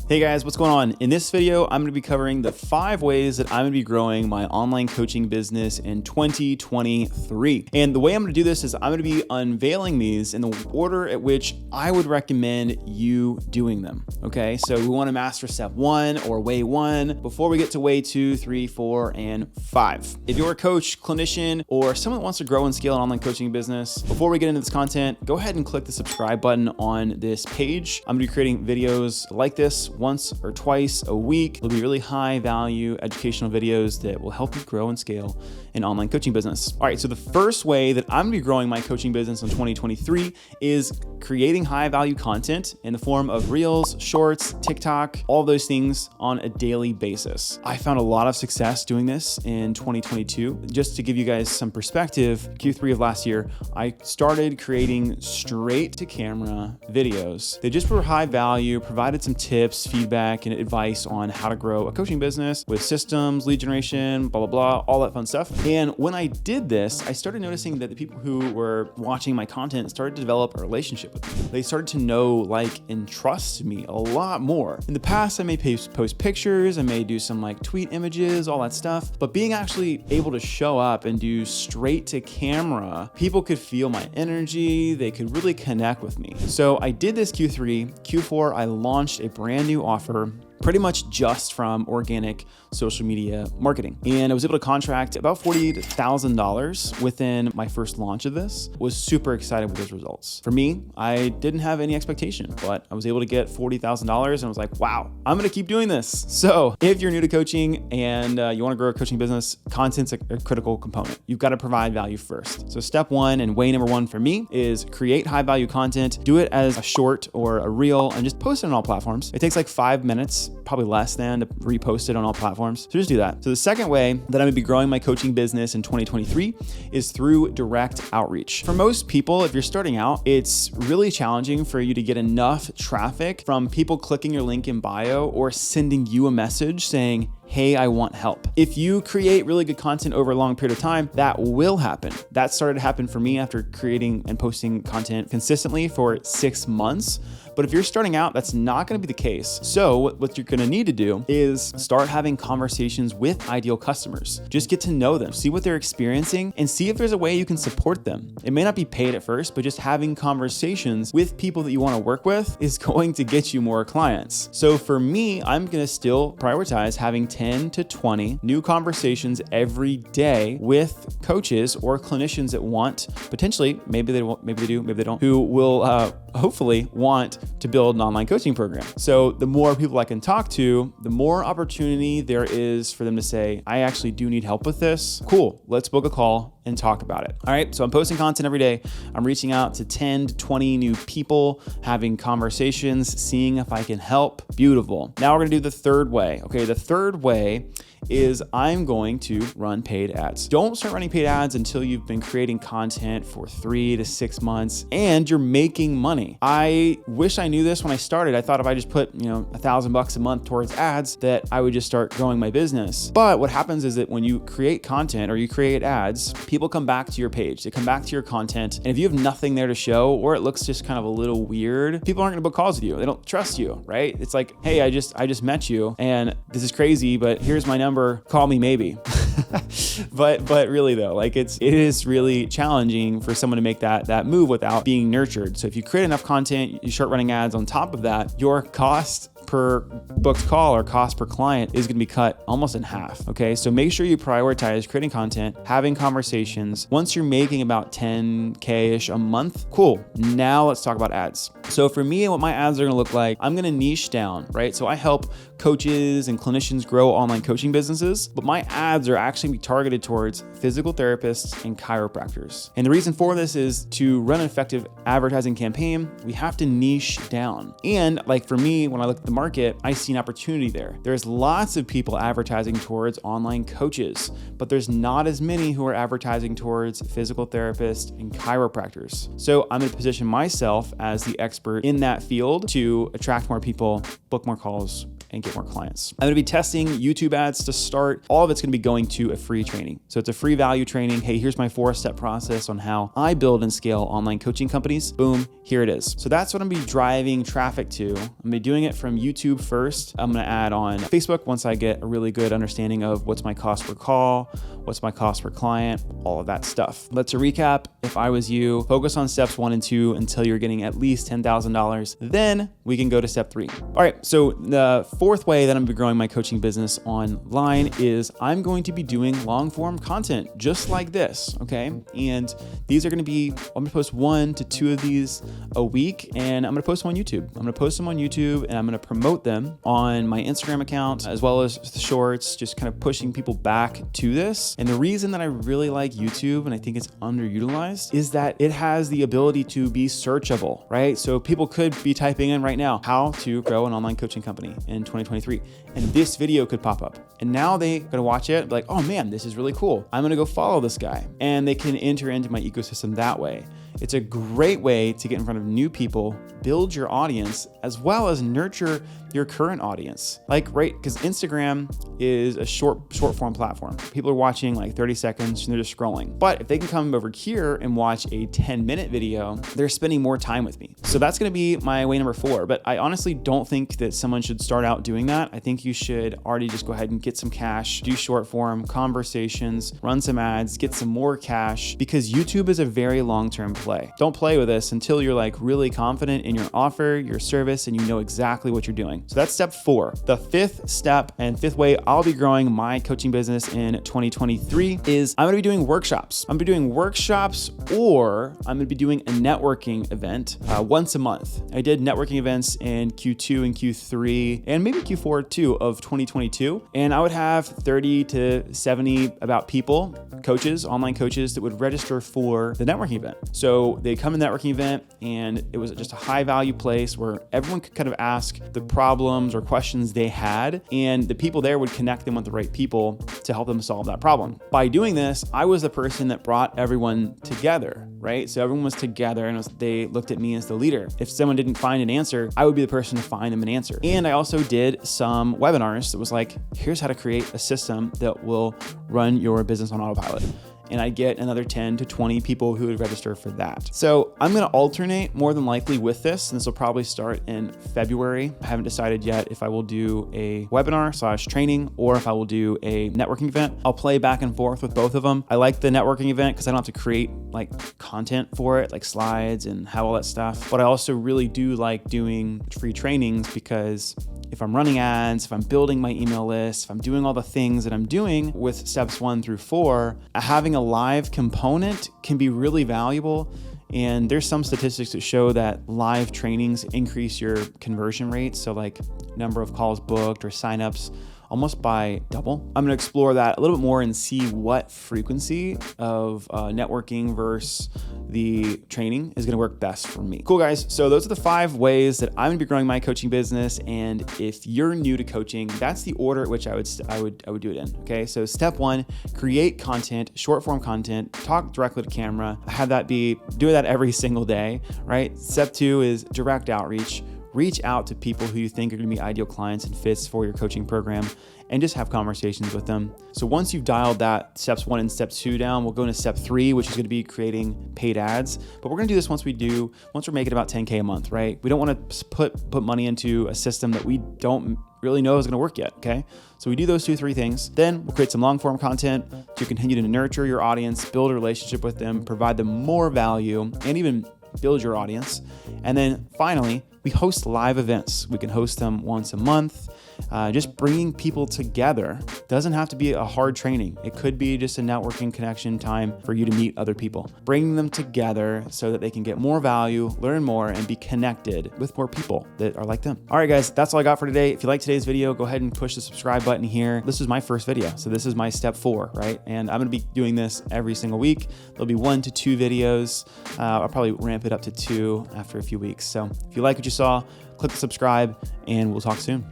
Hey guys, what's going on? In this video, I'm going to be covering the 5 ways that I'm going to be growing my online coaching business in 2023. And the way I'm going to do this is I'm going to be unveiling these in the order at which I would recommend you doing them. Okay, so we want to master step 1 or way 1 before we get to way 2, 3, 4, and 5. If you're a coach, clinician, or someone that wants to grow and scale an online coaching business, before we get into this content, go ahead and click the subscribe button on this page. I'm going to be creating videos like this once or twice a week. They'll be really high value educational videos that will help you grow and scale an online coaching business. All right, so the first way that I'm gonna be growing my coaching business in 2023 is creating high value content in the form of Reels, Shorts, TikTok, all those things on a daily basis. I found a lot of success doing this in 2022. Just to give you guys some perspective, Q3 of last year, I started creating straight to camera videos. They just were high value, provided some tips, feedback, and advice on how to grow a coaching business with systems, lead generation, blah, blah, blah, all that fun stuff. And when I did this, I started noticing that the people who were watching my content started to develop a relationship with me. They started to know, like, and trust me a lot more. In the past, I may post pictures, I may do some like tweet images, all that stuff, but being actually able to show up and do straight to camera, people could feel my energy, they could really connect with me. So I did this Q3. Q4, I launched a brand new offer pretty much just from organic social media marketing. And I was able to contract about $40,000 within my first launch of this. Was super excited with those results. For me, I didn't have any expectation, but I was able to get $40,000 and I was like, wow, I'm gonna keep doing this. So if you're new to coaching and you wanna grow a coaching business, content's a critical component. You've gotta provide value first. So step 1 and way number 1 for me is create high value content, do it as a short or a reel and just post it on all platforms. It takes like 5 minutes, probably less than, to repost it on all platforms. So just do that. So the second way that I'm gonna be growing my coaching business in 2023 is through direct outreach. For most people, if you're starting out, it's really challenging for you to get enough traffic from people clicking your link in bio or sending you a message saying, hey, I want help. If you create really good content over a long period of time, that will happen. That started to happen for me after creating and posting content consistently for 6 months. But if you're starting out, that's not gonna be the case. So what you're gonna need to do is start having conversations with ideal customers. Just get to know them, see what they're experiencing, and see if there's a way you can support them. It may not be paid at first, but just having conversations with people that you wanna work with is going to get you more clients. So for me, I'm gonna still prioritize having 10 to 20 new conversations every day with coaches or clinicians that want, potentially, maybe they do, maybe they don't, who will hopefully want to build an online coaching program. So the more people I can talk to, the more opportunity there is for them to say, I actually do need help with this. Cool, let's book a call and talk about it. All right, so I'm posting content every day. I'm reaching out to 10 to 20 new people, having conversations, seeing if I can help. Beautiful. Now we're gonna do the third way. Okay, the third way is I'm going to run paid ads. Don't start running paid ads until you've been creating content for 3 to 6 months and you're making money. I wish I knew this when I started. I thought if I just put, $1,000 a month towards ads, that I would just start growing my business. But what happens is that when you create content or you create ads, people come back to your page, they come back to your content. And if you have nothing there to show, or it looks just kind of a little weird, people aren't gonna book calls with you. They don't trust you, right? It's like, hey, I just met you and this is crazy, but here's my number. Call me maybe. but really though, like it is really challenging for someone to make that move without being nurtured. So if you create enough content, you start running ads on top of that, your cost per booked call or cost per client is going to be cut almost in half. Okay. So make sure you prioritize creating content, having conversations. Once you're making about 10K-ish a month, cool. Now let's talk about ads. So for me, what my ads are going to look like, I'm going to niche down, right? So I help coaches and clinicians grow online coaching businesses, but my ads are actually be targeted towards physical therapists and chiropractors. And the reason for this is to run an effective advertising campaign, we have to niche down. And like for me, when I look at the market, I see an opportunity there. There's lots of people advertising towards online coaches, but there's not as many who are advertising towards physical therapists and chiropractors. So I'm going to position myself as the expert in that field to attract more people, book more calls, and get more clients. I'm gonna be testing YouTube ads to start. All of it's gonna be going to a free training. So it's a free value training. Hey, here's my 4-step process on how I build and scale online coaching companies. Boom, here it is. So that's what I'm gonna be driving traffic to. I'm gonna be doing it from YouTube first. I'm gonna add on Facebook once I get a really good understanding of what's my cost per call, what's my cost per client, all of that stuff. Let's recap. If I was you, focus on steps 1 and 2 until you're getting at least $10,000. Then we can go to step 3. All right, so the 4th way that I'm gonna be growing my coaching business online is I'm going to be doing long form content just like this, okay? And these are gonna be, I'm gonna post 1 to 2 of these a week, and I'm gonna post them on YouTube. I'm gonna post them on YouTube and I'm gonna promote them on my Instagram account as well as the shorts, just kind of pushing people back to this. And the reason that I really like YouTube and I think it's underutilized is that it has the ability to be searchable, right? So people could be typing in right now, how to grow an online coaching company in 2023. And this video could pop up. And now they're gonna watch it, like, oh man, this is really cool. I'm gonna go follow this guy. And they can enter into my ecosystem that way. It's a great way to get in front of new people, build your audience, as well as nurture your current audience. Like, right, because Instagram is a short form platform. People are watching like 30 seconds and they're just scrolling. But if they can come over here and watch a 10-minute video, they're spending more time with me. So that's gonna be my way number 4. But I honestly don't think that someone should start out doing that. I think you should already just go ahead and get some cash, do short form conversations, run some ads, get some more cash, because YouTube is a very long-term play. Don't play with this until you're like really confident in your offer, your service, and you know exactly what you're doing. So that's step 4. The 5th step and 5th way I'll be growing my coaching business in 2023 is I'm gonna be doing workshops. I'm gonna be doing workshops, or I'm gonna be doing a networking event once a month. I did networking events in Q2 and Q3 and maybe Q4 too of 2022. And I would have 30 to 70 about people, coaches, online coaches that would register for the networking event. So they come to the networking event and it was just a high value place where everyone could kind of ask the problems or questions they had, and the people there would connect them with the right people to help them solve that problem. By doing this, I was the person that brought everyone together, right? So everyone was together and they looked at me as the leader. If someone didn't find an answer, I would be the person to find them an answer. And I also did some webinars that was like, here's how to create a system that will run your business on autopilot. And I get another 10 to 20 people who would register for that. So I'm gonna alternate more than likely with this, and this will probably start in February. I haven't decided yet if I will do a webinar / training or if I will do a networking event. I'll play back and forth with both of them. I like the networking event because I don't have to create like content for it, like slides and have all that stuff. But I also really do like doing free trainings because if I'm running ads, if I'm building my email list, if I'm doing all the things that I'm doing with steps 1 through 4, having a live component can be really valuable. And there's some statistics that show that live trainings increase your conversion rates. So like number of calls booked or signups almost by double. I'm gonna explore that a little bit more and see what frequency of networking versus the training is gonna work best for me. Cool, guys. So those are the 5 ways that I'm gonna be growing my coaching business. And if you're new to coaching, that's the order at which I would do it in. Okay. So step 1, create content, short form content, talk directly to camera, have that be, do that every single day, right? Step 2 is direct outreach. Reach out to people who you think are gonna be ideal clients and fits for your coaching program, and just have conversations with them. So once you've dialed that steps 1 and step 2 down, we'll go into step 3, which is gonna be creating paid ads. But we're gonna do this once we're making about 10K a month, right? We don't wanna put money into a system that we don't really know is gonna work yet, okay? So we do those 2-3 things. Then we'll create some long form content to continue to nurture your audience, build a relationship with them, provide them more value, and even build your audience. And then finally, we host live events. We can host them once a month. Just bringing people together doesn't have to be a hard training. It could be just a networking connection time for you to meet other people. Bringing them together so that they can get more value, learn more, and be connected with more people that are like them. All right, guys, that's all I got for today. If you like today's video, go ahead and push the subscribe button here. This is my first video, so this is my step 4, right? And I'm gonna be doing this every single week. There'll be 1 to 2 videos. I'll probably ramp it up to 2 after a few weeks. So if you like what you saw, click the subscribe, and we'll talk soon.